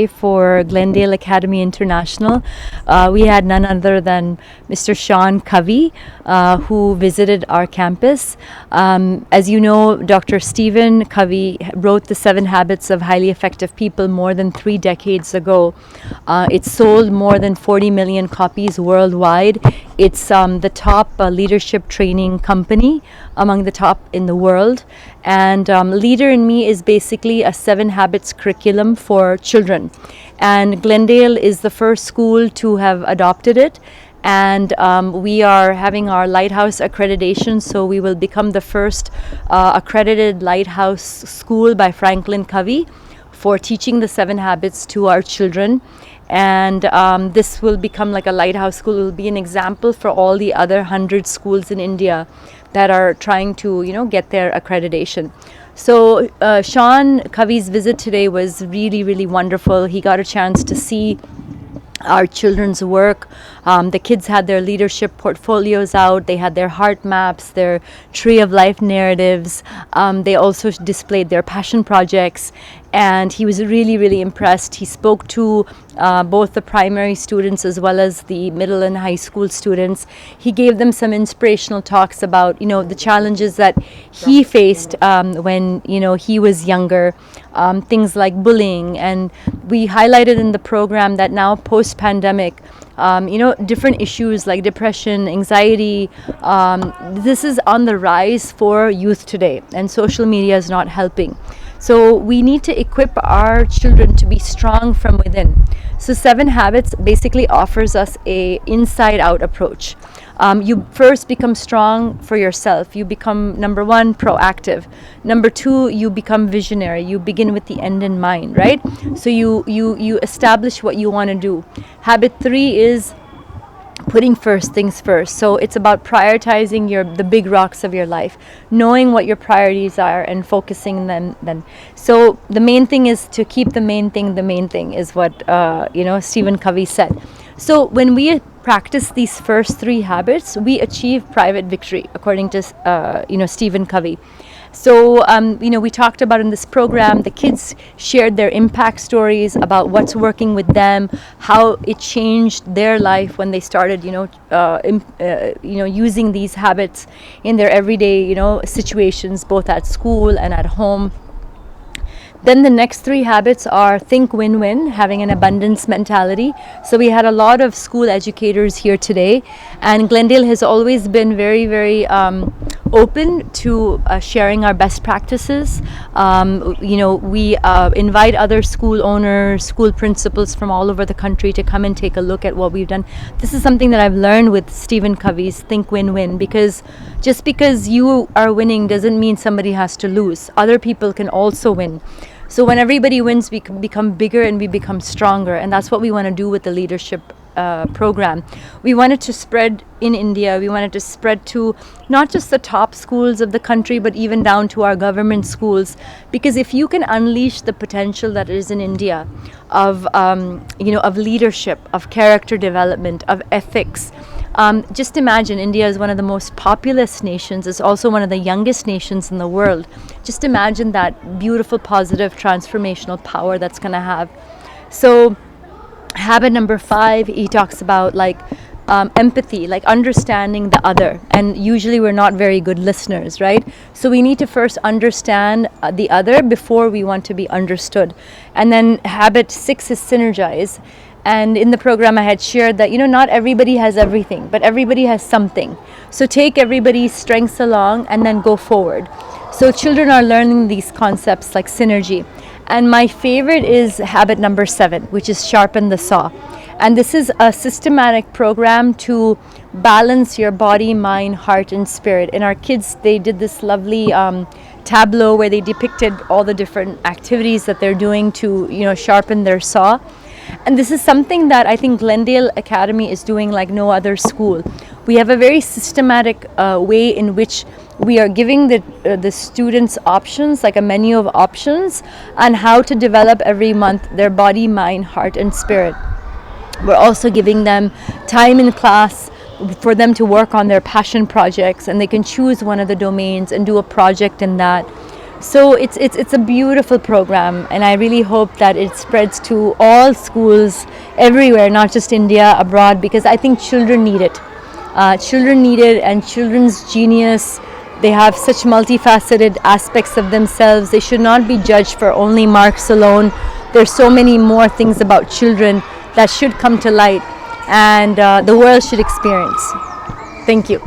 for Glendale Academy International. We had none other than Mr. Sean Covey, who visited our campus. As you know, Dr. Stephen Covey wrote The 7 Habits of Highly Effective People more than 3 decades ago. It sold more than 40 million copies worldwide. It's the top leadership training company, among the top in the world. And Leader in Me is basically a 7 habits curriculum for children. And Glendale is the first school to have adopted it. And we are having our lighthouse accreditation, so we will become the first accredited lighthouse school by Franklin Covey for teaching the 7 habits to our children. And this will become like a lighthouse school. It will be an example for all the other 100 schools in India that are trying to, get their accreditation. So Sean Covey's visit today was really, really wonderful. He got a chance to see our children's work. The kids had their leadership portfolios out. They had their heart maps, their tree of life narratives. They also displayed their passion projects. And he was really, really impressed. He spoke to both the primary students as well as the middle and high school students. He gave them some inspirational talks about, the challenges that he faced when, he was younger, things like bullying. And we highlighted in the program that now post-pandemic, different issues like depression, anxiety, this is on the rise for youth today, and social media is not helping. So we need to equip our children to be strong from within. So 7 Habits basically offers us a inside-out approach. You first become strong for yourself. You become, number 1, proactive. Number 2, you become visionary. You begin with the end in mind, right? So you establish what you want to do. Habit 3 is putting first things first. So it's about prioritizing the big rocks of your life, knowing what your priorities are and focusing them then. So the main thing is to keep the main thing is what Stephen Covey said. So when we practice these first 3 habits, we achieve private victory, according to Stephen Covey. So, we talked about in this program, the kids shared their impact stories about what's working with them, how it changed their life when they started, using these habits in their everyday, situations, both at school and at home. Then the next 3 habits are think win-win, having an abundance mentality. So we had a lot of school educators here today, and Glendale has always been very, very open to sharing our best practices. We invite other school owners, school principals from all over the country to come and take a look at what we've done. This is something that I've learned with Stephen Covey's Think Win-Win, because just because you are winning doesn't mean somebody has to lose. Other people can also win. So when everybody wins, we become bigger and we become stronger. And that's what we want to do with the leadership program. We wanted to spread in India. We wanted to spread to not just the top schools of the country, but even down to our government schools. Because if you can unleash the potential that is in India of leadership, of character development, of ethics. Just imagine, India is one of the most populous nations. It's also one of the youngest nations in the world. Just imagine that beautiful, positive, transformational power that's going to have. So habit number 5, he talks about empathy, like understanding the other. And usually we're not very good listeners, right? So we need to first understand the other before we want to be understood. And then habit 6 is synergize. And in the program I had shared that, not everybody has everything, but everybody has something. So take everybody's strengths along and then go forward. So children are learning these concepts like synergy. And my favorite is habit number 7, which is sharpen the saw. And this is a systematic program to balance your body, mind, heart, and spirit. And our kids, they did this lovely tableau where they depicted all the different activities that they're doing to, sharpen their saw. And this is something that I think Glendale Academy is doing like no other school. We have a very systematic way in which we are giving the students options, like a menu of options, on how to develop every month their body, mind, heart, and spirit. We're also giving them time in class for them to work on their passion projects, and they can choose one of the domains and do a project in that. So it's a beautiful program, and I really hope that it spreads to all schools everywhere, not just India, abroad, because I think children need it. Children need it, and children's genius. They have such multifaceted aspects of themselves. They should not be judged for only marks alone. There's so many more things about children that should come to light, and the world should experience. Thank you.